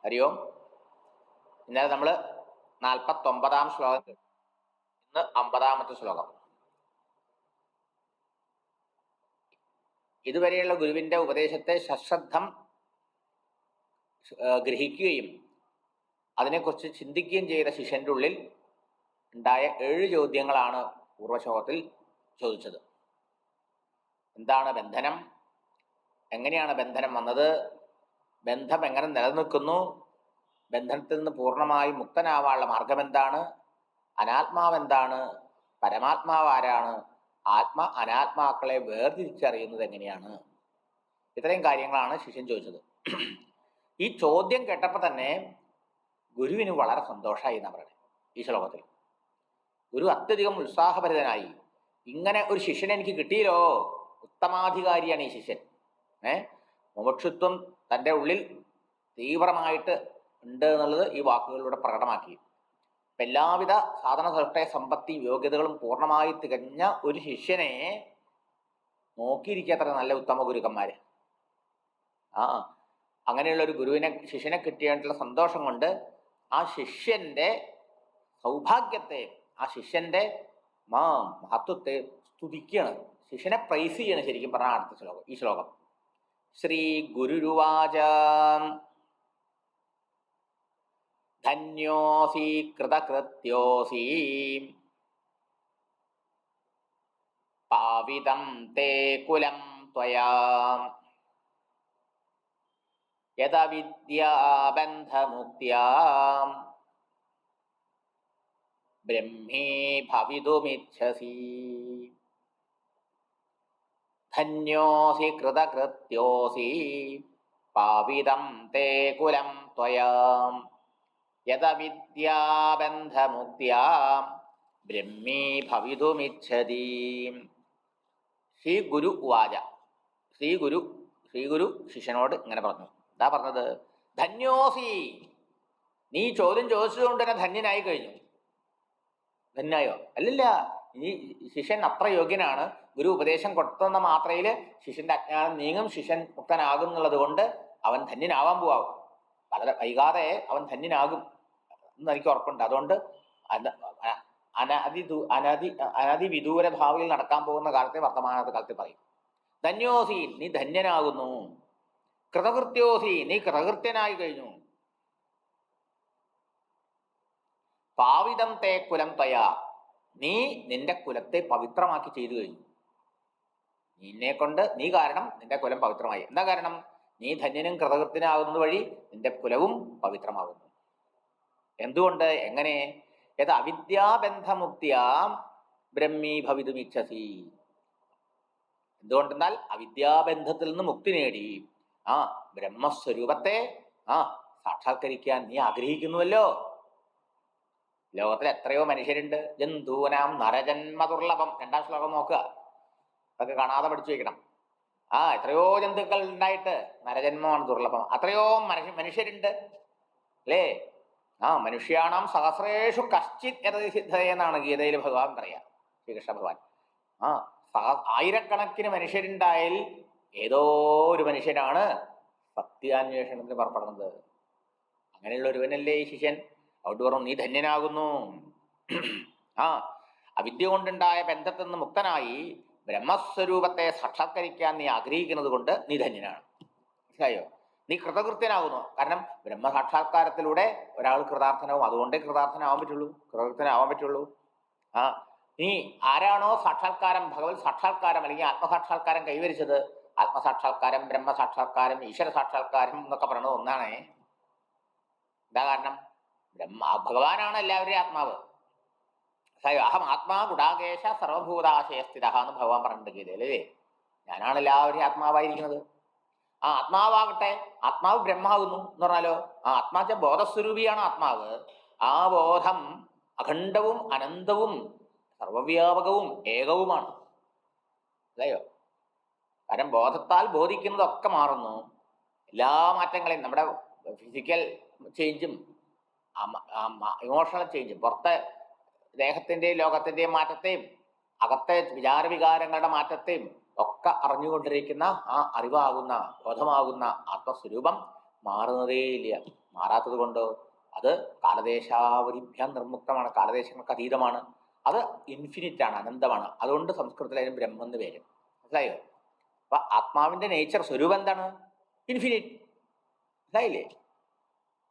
ഹരി ഓം. ഇന്നലെ നമ്മൾ 49-ാം ശ്ലോകം, ഇന്ന് 50-ാമത്തെ ശ്ലോകം. ഇതുവരെയുള്ള ഗുരുവിന്റെ ഉപദേശത്തെ സശ്രദ്ധം ഗ്രഹിക്കുകയും അതിനെക്കുറിച്ച് ചിന്തിക്കുകയും ചെയ്ത ശിഷ്യന്റെ ഉള്ളിൽ ഉണ്ടായ 7 ചോദ്യങ്ങളാണ് പൂർവ്വശ്ലോകത്തിൽ ചോദിച്ചത്. എന്താണ് ബന്ധനം? എങ്ങനെയാണ് ബന്ധനം വന്നത്? ബന്ധം എങ്ങനെ നിലനിൽക്കുന്നു? ബന്ധനത്തിൽ നിന്ന് പൂർണ്ണമായി മുക്തനാവാനുള്ള മാർഗം എന്താണ്? അനാത്മാവ് എന്താണ്? പരമാത്മാവ് ആരാണ്? അനാത്മാക്കളെ വേർതിരിച്ചറിയുന്നത് എങ്ങനെയാണ്? ഇത്രയും കാര്യങ്ങളാണ് ശിഷ്യൻ ചോദിച്ചത്. ഈ ചോദ്യം കേട്ടപ്പോൾ തന്നെ ഗുരുവിന് വളരെ സന്തോഷമായി എന്നാണ് പറയുന്നത്. ഈ ശ്ലോകത്തിൽ ഗുരു അത്യധികം ഉത്സാഹഭരിതനായി. ഇങ്ങനെ ഒരു ശിഷ്യനെ എനിക്ക് കിട്ടിയല്ലോ, ഉത്തമാധികാരിയാണ് ഈ ശിഷ്യൻ. മുമുക്ഷുത്വം തൻ്റെ ഉള്ളിൽ തീവ്രമായിട്ട് ഉണ്ട് എന്നുള്ളത് ഈ വാക്കുകളിലൂടെ പ്രകടമാക്കി. എല്ലാവിധ സാധന സൃഷ്ട സമ്പത്തി യോഗ്യതകളും പൂർണ്ണമായി തികഞ്ഞ ഒരു ശിഷ്യനെ നോക്കിയിരിക്കത്ര നല്ല ഉത്തമ ഗുരുക്കന്മാര്. അങ്ങനെയുള്ള ഒരു ശിഷ്യനെ കിട്ടിയിട്ടുള്ള സന്തോഷം കൊണ്ട് ആ ശിഷ്യന്റെ സൗഭാഗ്യത്തെ, ആ ശിഷ്യന്റെ മഹത്വത്തെ സ്തുതിക്കുകയാണ്, ശിഷ്യനെ പ്രൈസ് ചെയ്യണം. ശരിക്കും പറഞ്ഞാൽ അടുത്ത ശ്ലോകം, ഈ ശ്ലോകം ശ്രീ ഗുരുരുവാച ധന്യോസി കൃതകൃത്യോസി പാവിതം തേ കുലം ത്വയാ യദവിദ്യാബന്ധമുക്ത്യാ ബ്രഹ്മീ ഭവിതുമിച്ഛസി. ധന്യോസി കൃതകൃത്യോസി പാവിതം തേ കുലം ത്വയാ യദവിദ്യാബന്ധമുക്ത്യാ ബ്രഹ്മീ ഭവിതുമിച്ഛതി. ശ്രീ ഗുരു ഉവാച. ശ്രീ ഗുരു ശിഷ്യനോട് ഇങ്ങനെ പറഞ്ഞു. എന്താ പറഞ്ഞത്? ധന്യോസി, നീ ചോദ്യം ചോദിച്ചതുകൊണ്ട് തന്നെ ധന്യനായി കഴിഞ്ഞു. ധന്യായോ? അല്ലല്ല, ഇനി ശിഷ്യൻ അത്ര യോഗ്യനാണ്. ഗുരു ഉപദേശം കൊടുത്തുന്ന മാത്രയിൽ ശിഷ്യന്റെ അജ്ഞാനം നീങ്ങും, ശിഷ്യൻ മുക്തനാകും എന്നുള്ളത് കൊണ്ട് അവൻ ധന്യനാവാൻ പോവാകും. വളരെ വൈകാതെ അവൻ ധന്യനാകും എന്ന് എനിക്ക് ഉറപ്പുണ്ട്. അതുകൊണ്ട് അനധി വിദൂര ഭാവിയിൽ നടക്കാൻ പോകുന്ന കാലത്തെ വർത്തമാനകാലത്തെ പറയും. ധന്യോസി, നീ ധന്യനാകുന്നു. കൃതകൃത്യോസി, നീ കൃതകൃത്യനായി കഴിഞ്ഞു. പാവിതം തേ കുലം ത്വയാ, നീ നിന്റെ കുലത്തെ പവിത്രമാക്കി ചെയ്തു കഴിഞ്ഞു. നീ കാരണം നിന്റെ കുലം പവിത്രമായി. എന്താ കാരണം? നീ ധന്യനും കൃതകൃത്യനാകുന്നത് വഴി നിന്റെ കുലവും പവിത്രമാകുന്നു. എന്തുകൊണ്ട്? എങ്ങനെ? യത് അവിദ്യാബന്ധമുക്തിയാ ബ്രഹ്മീ ഭവിതുമിച്ഛസി. എന്തുകൊണ്ടെന്നാൽ അവിദ്യാബന്ധത്തിൽ നിന്ന് മുക്തി നേടി ബ്രഹ്മസ്വരൂപത്തെ സാക്ഷാത്കരിക്കാൻ നീ ആഗ്രഹിക്കുന്നുവല്ലോ. ലോകത്തിൽ എത്രയോ മനുഷ്യരുണ്ട്. ജന്തൂനാം നരജന്മ ദുർലഭം. 2-ാം ശ്ലോകം നോക്കുക, അതൊക്കെ കാണാതെ പഠിച്ചു വയ്ക്കണം. എത്രയോ ജന്തുക്കൾ ഉണ്ടായിട്ട് നരജന്മമാണ് ദുർലഭം. അത്രയോ മനുഷ്യരുണ്ട് അല്ലേ? മനുഷ്യാണാം സഹസ്രേഷു കശ്ചിത് യതസിദ്ധയെന്നാണ് ഗീതയിൽ ഭഗവാൻ പറയാ, ശ്രീകൃഷ്ണ ഭഗവാൻ. ആയിരക്കണക്കിന് മനുഷ്യരുണ്ടായാൽ ഏതോ ഒരു മനുഷ്യനാണ് സത്യാന്വേഷണത്തിന് പുറപ്പെടുന്നത്. അങ്ങനെയുള്ള ഒരുവനല്ലേ ഈ ശിഷ്യൻ. അവിടെ പറഞ്ഞു നീ ധന്യനാകുന്നു. അവിദ്യ കൊണ്ടുണ്ടായ ബന്ധത്തിൽ നിന്ന് മുക്തനായി ബ്രഹ്മസ്വരൂപത്തെ സാക്ഷാത്കരിക്കാൻ നീ ആഗ്രഹിക്കുന്നത് കൊണ്ട് നീ ധന്യനാണ്. മനസ്സിലായോ? നീ കൃതകൃത്യനാകുന്നു. കാരണം ബ്രഹ്മസാക്ഷാത്കാരത്തിലൂടെ ഒരാൾ കൃതാർത്ഥനാവും. അതുകൊണ്ടേ കൃതകൃത്യനാവാൻ പറ്റുള്ളൂ. നീ ആരാണോ സാക്ഷാത്കാരം, ഭഗവത് സാക്ഷാത്കാരം അല്ലെങ്കിൽ ആത്മസാക്ഷാത്കാരം കൈവരിച്ചത്, ആത്മസാക്ഷാത്കാരം, ബ്രഹ്മസാക്ഷാത്കാരം, ഈശ്വര സാക്ഷാത്കാരം എന്നൊക്കെ പറയുന്നത് ഒന്നാണേ. എന്താ കാരണം? ഭഗവാനാണ് എല്ലാവരുടെയും ആത്മാവ്. അഹം ആത്മാ ഗുഡാകേശ സർവഭൂതാശയസ്ഥിത എന്ന് ഭഗവാൻ പറഞ്ഞിട്ടുണ്ട് ഗീതയിൽ, അല്ലേ? ഞാനാണ് എല്ലാവരുടെയും ആത്മാവായിരിക്കുന്നത്. ആത്മാവാകട്ടെ, ആത്മാവ് ബ്രഹ്മാകുന്നു എന്ന് പറഞ്ഞാലോ, ആത്മാച്ച ബോധസ്വരൂപിയാണ് ആത്മാവ്. ആ ബോധം അഖണ്ഡവും അനന്തവും സർവവ്യാപകവും ഏകവുമാണ്. അല്ലയോ? കാരണം ബോധത്താൽ ബോധിക്കുന്നതൊക്കെ മാറുന്നു. എല്ലാ മാറ്റങ്ങളെയും, നമ്മുടെ ഫിസിക്കൽ ചേഞ്ചും ഇമോഷണൽ ചേഞ്ചും, പുറത്തെ ദേഹത്തിൻ്റെയും ലോകത്തിൻ്റെയും മാറ്റത്തെയും അകത്തെ വിചാരവികാരങ്ങളുടെ മാറ്റത്തെയും ഒക്കെ അറിഞ്ഞുകൊണ്ടിരിക്കുന്ന ആ അറിവാകുന്ന ബോധമാകുന്ന ആത്മസ്വരൂപം മാറുന്നതേയില്ല. മാറാത്തത് കൊണ്ടോ അത് കാലദേശാവധിഭ്യാം നിർമുക്തമാണ്, കാലദേശങ്ങൾക്ക് അതീതമാണ്, അത് ഇൻഫിനിറ്റ് ആണ്, അനന്തമാണ്. അതുകൊണ്ട് സംസ്കൃതത്തിൽ അതിന് ബ്രഹ്മം എന്ന് പേര്. മനസ്സിലായോ? അപ്പൊ ആത്മാവിന്റെ നേച്ചർ, സ്വരൂപം എന്താണ്? ഇൻഫിനിറ്റ്. മനസ്സിലായില്ലേ?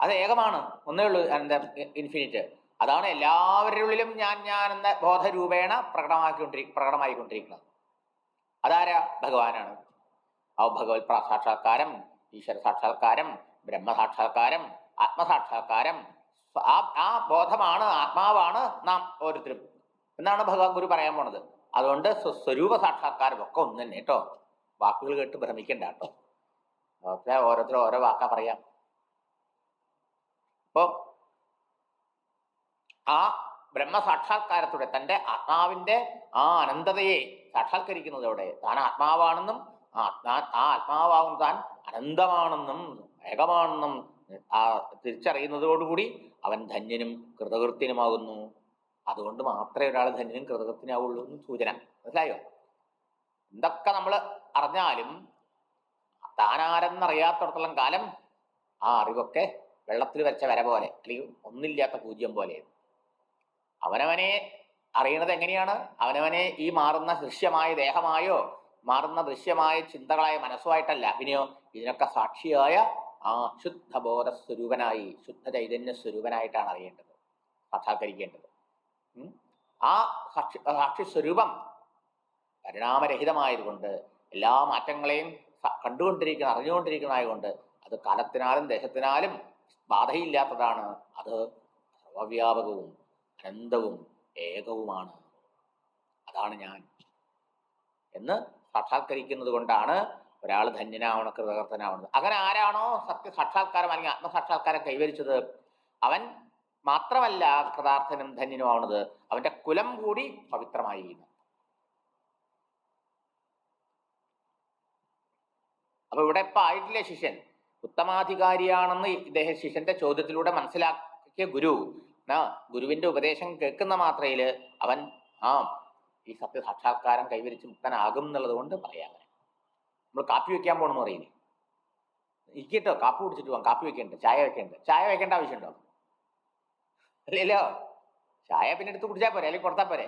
അത് ഏകമാണ്, ഒന്നേ ഉള്ളൂ. എന്താ ഇൻഫിനിറ്റ്? അതാണ് എല്ലാവരുടെ ഉള്ളിലും ഞാൻ ഞാൻ എന്ന ബോധരൂപേണ പ്രകടമായിക്കൊണ്ടിരിക്കുന്നത്. അതാരാ? ഭഗവാനാണ്. ആ ഭഗവത് സാക്ഷാത്കാരം, ഈശ്വര സാക്ഷാത്കാരം, ബ്രഹ്മസാക്ഷാത്കാരം, ആത്മസാക്ഷാത്കാരം, ആ ബോധമാണ്, ആത്മാവാണ് നാം ഓരോരുത്തരും എന്നാണ് ഭഗവാൻ ഗുരു പറയാൻ പോണത്. അതുകൊണ്ട് സ്വരൂപ സാക്ഷാത്കാരം ഒക്കെ ഒന്ന് തന്നെ കേട്ടോ. വാക്കുകൾ കേട്ട് ഭ്രമിക്കണ്ട കേട്ടോ. ഓരോരുത്തരും ഓരോ വാക്കാ പറയാം. അപ്പോ ആ ബ്രഹ്മസാക്ഷാത്കാരത്തോടെ തൻ്റെ ആത്മാവിന്റെ ആ അനന്തതയെ സാക്ഷാത്കരിക്കുന്നതോടെ താൻ ആത്മാവാണെന്നും ആ ആത്മാവാകും താൻ അനന്തമാണെന്നും ഏകമാണെന്നും തിരിച്ചറിയുന്നതോടുകൂടി അവൻ ധന്യനും കൃതകൃത്യനുമാകുന്നു. അതുകൊണ്ട് മാത്രമേ ഒരാൾ ധന്യനും കൃതകൃത്യനാവുള്ളൂ എന്ന് സൂചന. മനസ്സിലായോ? എന്തൊക്കെ നമ്മൾ അറിഞ്ഞാലും താനാരെന്നറിയാത്തടത്തോളം കാലം ആ അറിവൊക്കെ വെള്ളത്തിൽ വെച്ച വര പോലെ, അല്ലെങ്കിൽ ഒന്നില്ലാത്ത പൂജ്യം പോലെ. അവനവനെ അറിയണത് എങ്ങനെയാണ്? അവനവനെ ഈ മാറുന്ന ദൃശ്യമായ ദേഹമായോ മാറുന്ന ദൃശ്യമായ ചിന്തകളായ മനസ്സുമായിട്ടല്ല, പിന്നെയോ ഇതിനൊക്കെ സാക്ഷിയായ ആ ശുദ്ധബോധ സ്വരൂപനായി, ശുദ്ധ ചൈതന്യ സ്വരൂപനായിട്ടാണ് അറിയേണ്ടത്, സാക്ഷാത്കരിക്കേണ്ടത്. ആ സാക്ഷി സ്വരൂപം പരിണാമരഹിതമായതുകൊണ്ട് എല്ലാ മാറ്റങ്ങളെയും കണ്ടുകൊണ്ടിരിക്കുന്ന, അറിഞ്ഞുകൊണ്ടിരിക്കുന്നതായതുകൊണ്ട് അത് കാലത്തിനാലും ദേശത്തിനാലും ബാധയില്ലാത്തതാണ്. അത് സർവവ്യാപകവും അനന്തവും ഏകവുമാണ്. അതാണ് ഞാൻ എന്ന് സാക്ഷാത്കരിക്കുന്നത് കൊണ്ടാണ് ഒരാൾ ധന്യനാവണം, കൃതകൃതനാവുന്നത്. അങ്ങനെ ആരാണോ സാക്ഷാത്കാരം അല്ലെങ്കിൽ ആത്മസാക്ഷാത്കാരം കൈവരിച്ചത് അവൻ മാത്രമല്ല കൃതാർത്ഥനും ധന്യനുമാവുന്നത്, അവന്റെ കുലം കൂടി പവിത്രമായി. അപ്പൊ ഇവിടെ ഇപ്പൊ ആയിട്ടില്ലേ ശിഷ്യൻ ഉത്തമാധികാരിയാണെന്ന് ഇദ്ദേഹം ശിഷ്യന്റെ ചോദ്യത്തിലൂടെ മനസ്സിലാക്കിയ ഗുരുവിന്റെ ഉപദേശം കേൾക്കുന്ന മാത്രയില് അവൻ ഈ സത്യസാക്ഷാത്കാരം കൈവരിച്ച് മുക്തനാകും എന്നുള്ളത് കൊണ്ട് പറയാം. അങ്ങനെ നമ്മൾ കാപ്പി വെക്കാൻ പോകണമെന്ന് പറയുന്നേ, ഇരിക്കട്ടോ കാപ്പി കുടിച്ചിട്ട് പോകാം, കാപ്പി വെക്കണ്ട, ചായ വെക്കണ്ട. ചായ വെക്കേണ്ട ആവശ്യമുണ്ടോ? അല്ലല്ലോ, ചായ പിന്നെ എടുത്ത് കുടിച്ചാൽ പോരെ, അല്ലെങ്കിൽ കൊടുത്താൽ പോരെ.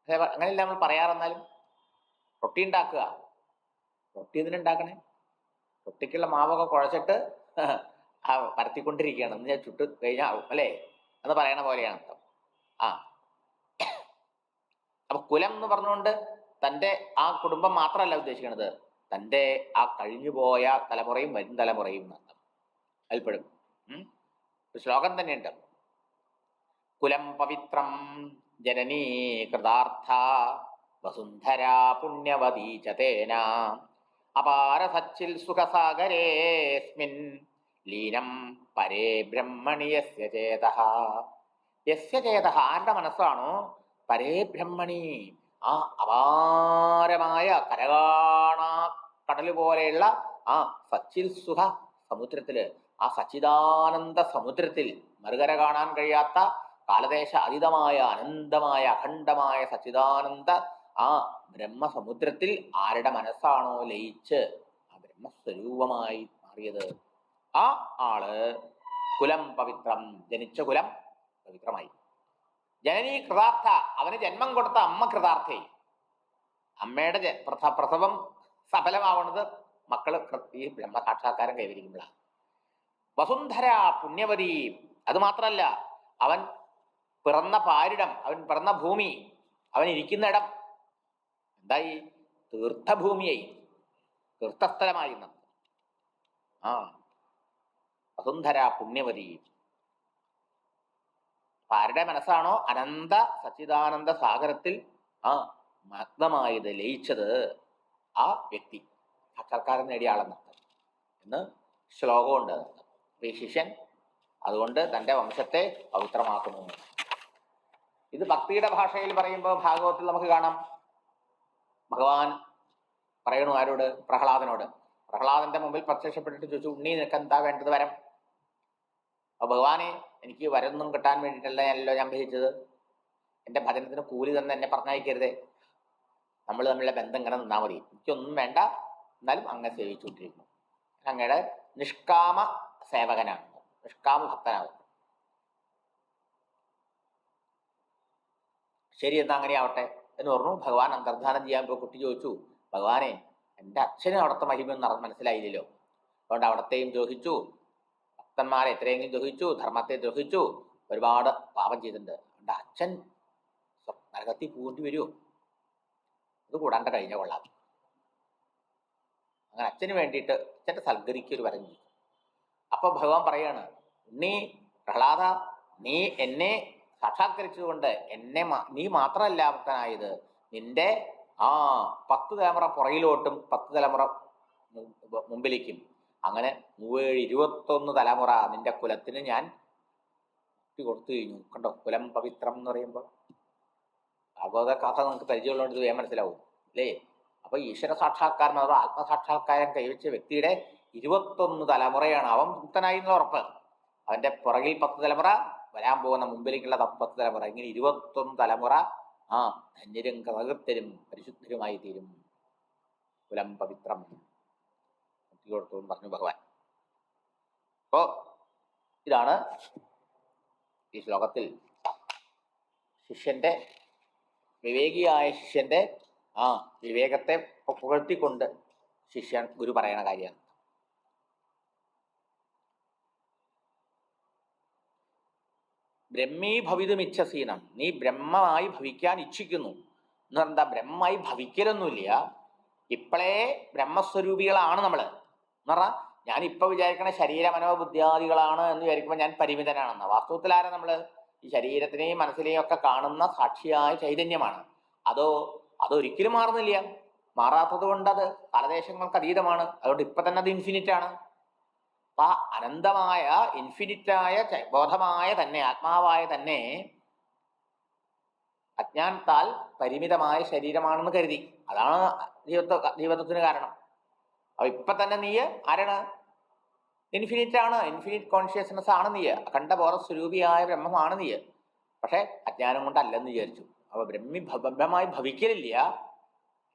അങ്ങനെയല്ല നമ്മൾ പറയാറെന്നാലും. റൊട്ടി ഉണ്ടാക്കുക, റൊട്ടി എന്തിനുണ്ടാക്കണേ? റൊട്ടിക്കുള്ള മാവൊക്കെ കുഴച്ചിട്ട് പരത്തിക്കൊണ്ടിരിക്കുകയാണ്, എന്ന് ഞാൻ ചുട്ട് കഴിഞ്ഞാവും അല്ലേ എന്ന് പറയണ പോലെയാണ്. അപ്പൊ കുലം എന്ന് പറഞ്ഞുകൊണ്ട് തൻ്റെ ആ കുടുംബം മാത്രമല്ല ഉദ്ദേശിക്കുന്നത്, തൻ്റെ ആ കഴിഞ്ഞുപോയ തലമുറയും വരും തലമുറയും എന്നർത്ഥം. അതിൽപ്പെടും ഒരു ശ്ലോകം തന്നെയുണ്ട്. കുലം പവിത്രം ജനനീ കൃതാർത്ഥ വസുന്ധര പുണ്യവതീ ചതേന അപാര സച്ചിൽ സുഖസാഗരേസ്മിൻ ലീനം പരേ ബ്രഹ്മണി യസ്യ ചേതഃ. യസ്യ ചേതഃ, ആരുടെ മനസ്സാണോ പരേ ബ്രഹ്മണി, ആ അപാരമായ കരകാണാ കടല് പോലെയുള്ള ആ സച്ചിൽ സുഖ സമുദ്രത്തില്, ആ സച്ചിദാനന്ദ സമുദ്രത്തിൽ, മറുകര കാണാൻ കഴിയാത്ത കാലദേശ അതീതമായ അനന്തമായ അഖണ്ഡമായ സച്ചിദാനന്ദ ആ ബ്രഹ്മസമുദ്രത്തിൽ ആരുടെ മനസ്സാണോ ലയിച്ച് ആ ബ്രഹ്മസ്വരൂപമായി മാറിയത്, ആ ആള് കുലം പവിത്രം, ജനിച്ച കുലം പവിത്രമായി. ജനനീ കൃതാർത്ഥ, അവന് ജന്മം കൊടുത്ത അമ്മ കൃതാർത്ഥയായി. അമ്മയുടെ പ്രസവം സഫലമാവുന്നത് മക്കള് ഈ ബ്രഹ്മസാക്ഷാത്കാരം കൈവരിക്കുമ്പോഴാണ്. വസുന്ധര പുണ്യവതി, അത് മാത്രല്ല അവൻ പിറന്ന പാരിടം, അവൻ പിറന്ന ഭൂമി, അവൻ ഇരിക്കുന്ന ഇടം എന്തായി? തീർത്ഥഭൂമിയായി, തീർത്ഥസ്ഥലമായി. വസുന്ധര പുണ്യവതി. ആരുടെ മനസ്സാണോ അനന്ത സച്ചിദാനന്ദ സാഗരത്തിൽ മഗ്നമായത്, ലയിച്ചത്, ആ വ്യക്തി സാക്ഷാത്കാരം നേടിയ ആളെന്നർത്ഥം എന്ന് ശ്ലോകമുണ്ട്. ഈ ശിഷ്യൻ അതുകൊണ്ട് തൻ്റെ വംശത്തെ പവിത്രമാക്കുന്നു. ഇത് ഭക്തിയുടെ ഭാഷയിൽ പറയുമ്പോൾ ഭാഗവത്തിൽ നമുക്ക് കാണാം. ഭഗവാൻ പറയണു ആരോട്? പ്രഹ്ലാദനോട്. പ്രഹ്ലാദന്റെ മുമ്പിൽ പ്രത്യക്ഷപ്പെട്ടിട്ട് ചോദിച്ചു, ഉണ്ണി നിനക്ക് എന്താ വേണ്ടത് വരം? അപ്പൊ ഭഗവാനെ, എനിക്ക് വരൊന്നും കിട്ടാൻ വേണ്ടിയിട്ടല്ല ഞാനല്ലോ ഞാൻ ഭജിച്ചത്, എൻ്റെ ഭജനത്തിന് കൂലി തന്നെ എന്നെ പറഞ്ഞയക്കരുതേ, നമ്മൾ തമ്മിലുള്ള ബന്ധം ഇങ്ങനെ നിന്നാൽ മതി, എനിക്കൊന്നും വേണ്ട, എന്നാലും അങ്ങ് സേവിച്ചുകൊണ്ടിരിക്കുന്നു. അങ്ങയുടെ നിഷ്കാമ സേവകനാണ്, നിഷ്കാമ ഭക്തനാകും. ശരി, എന്നാ അങ്ങനെ ആവട്ടെ എന്ന് പറഞ്ഞു. ഭഗവാൻ അന്തർധാനം ചെയ്യാൻ പോയി കുട്ടി ചോദിച്ചു, ഭഗവാനെ, എൻ്റെ അച്ഛന് അവിടുത്തെ മഹിമയൊന്നും മനസ്സിലായില്ലല്ലോ, അതുകൊണ്ട് അവിടത്തെയും ദ്രോഹിച്ചു, ഭക്തന്മാരെ എത്രയെങ്കിലും ദ്രോഹിച്ചു, ധർമ്മത്തെ ദ്രോഹിച്ചു, ഒരുപാട് പാപം ചെയ്തിട്ടുണ്ട്. എൻ്റെ അച്ഛൻ നരകത്തിൽ പൂണ്ടി വരുമോ? അത് കൂടാണ്ട് കഴിഞ്ഞ കൊള്ളാം. അങ്ങനെ അച്ഛന് വേണ്ടിയിട്ട് അച്ഛൻ്റെ സൽഗതിക്ക് ഒരു വരം ചെയ്തു. അപ്പൊ ഭഗവാൻ പറയാണ്, നീ പ്രഹ്ലാദ, നീ എന്നെ സാക്ഷാത്കരിച്ചതുകൊണ്ട് നീ മാത്രമല്ല ഭക്തനായത്, നിന്റെ 10 തലമുറ പുറകിലോട്ടും 10 തലമുറ മുമ്പിലേക്കും, അങ്ങനെ 21 തലമുറ നിന്റെ കുലത്തിന് ഞാൻ കൊടുത്തു കഴിഞ്ഞു. കണ്ടോ, കുലം പവിത്രം എന്ന് പറയുമ്പോൾ ഭാഗവത കഥ നിങ്ങൾക്ക് പരിചയമുള്ളതുകൊണ്ട് ഇത് വേഗം മനസ്സിലാവും അല്ലേ? അപ്പൊ ഈശ്വര സാക്ഷാത്കാരം അഥവാ ആത്മസാക്ഷാത്കാരം കൈവച്ച വ്യക്തിയുടെ 21 തലമുറയാണ് അവൻ മുക്തനായി എന്നുള്ള ഉറപ്പ്. അവന്റെ പുറകിൽ 10 തലമുറ, വരാൻ പോകുന്ന മുമ്പിലേക്കുള്ള 10 തലമുറ, ഇങ്ങനെ 21 തലമുറ ധന്യരും കൃതകൃത്യരും പരിശുദ്ധരുമായി തീരും. കുലം പവിത്രം കൊടുത്തു പറഞ്ഞു ഭഗവാൻ. അപ്പോ ഇതാണ് ഈ ശ്ലോകത്തിൽ ശിഷ്യന്റെ, വിവേകിയായ ശിഷ്യന്റെ വിവേകത്തെ പുകഴ്ത്തിക്കൊണ്ട് ശിഷ്യൻ ഗുരു പറയണ കാര്യമാണ്. ബ്രഹ്മീ ഭവിതുമിച്ഛസീനം, നീ ബ്രഹ്മമായി ഭവിക്കാൻ ഇച്ഛിക്കുന്നു എന്ന് പറഞ്ഞാൽ ബ്രഹ്മമായി ഭവിക്കലൊന്നുമില്ല. ഇപ്പോഴേ ബ്രഹ്മസ്വരൂപികളാണ് നമ്മൾ എന്ന് പറഞ്ഞാൽ, ഞാൻ ഇപ്പൊ വിചാരിക്കണ ശരീര മനോബുദ്ധിയാദികളാണ് എന്ന് വിചാരിക്കുമ്പോൾ ഞാൻ പരിമിതനാണെന്ന്. വാസ്തവത്തിൽ ആരാ നമ്മൾ? ഈ ശരീരത്തിനെയും മനസ്സിനെയും ഒക്കെ കാണുന്ന സാക്ഷിയായ ചൈതന്യമാണ്. അതൊരിക്കലും മാറുന്നില്ല. മാറാത്തത് കൊണ്ട് അത് കാലദേശങ്ങൾക്ക് അതീതമാണ്. അതുകൊണ്ട് ഇപ്പൊ തന്നെ അത് ഇൻഫിനിറ്റ് ആണ്. അപ്പൊ അനന്തമായ ഇൻഫിനിറ്റായ ബോധമായ തന്നെ, ആത്മാവായ തന്നെ അജ്ഞാനത്താൽ പരിമിതമായ ശരീരമാണെന്ന് കരുതി. അതാണ് ജീവത്വത്തിന് കാരണം. അപ്പൊ ഇപ്പൊ തന്നെ നീ ആരാണ്? ഇൻഫിനിറ്റ് ആണ്, ഇൻഫിനിറ്റ് കോൺഷ്യസ്നെസ് ആണ് നീ, അഖണ്ഡ ബോധസ്വരൂപിയായ ബ്രഹ്മമാണ് നീ. പക്ഷെ അജ്ഞാനം കൊണ്ടല്ലെന്ന് വിചാരിച്ചു. അപ്പൊ ബ്രഹ്മമായി ഭവിക്കലില്ല.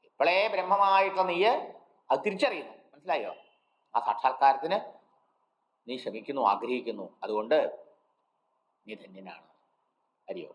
ഇപ്പോഴേ ബ്രഹ്മമായിട്ടുള്ള നീ അത് തിരിച്ചറിയുന്നു. മനസ്സിലായോ? ആ സാക്ഷാത്കാരത്തിന് നീ ശ്രമിക്കുന്നു, ആഗ്രഹിക്കുന്നു. അതുകൊണ്ട് നീ ധന്യനാണ്. ഹരിയോ.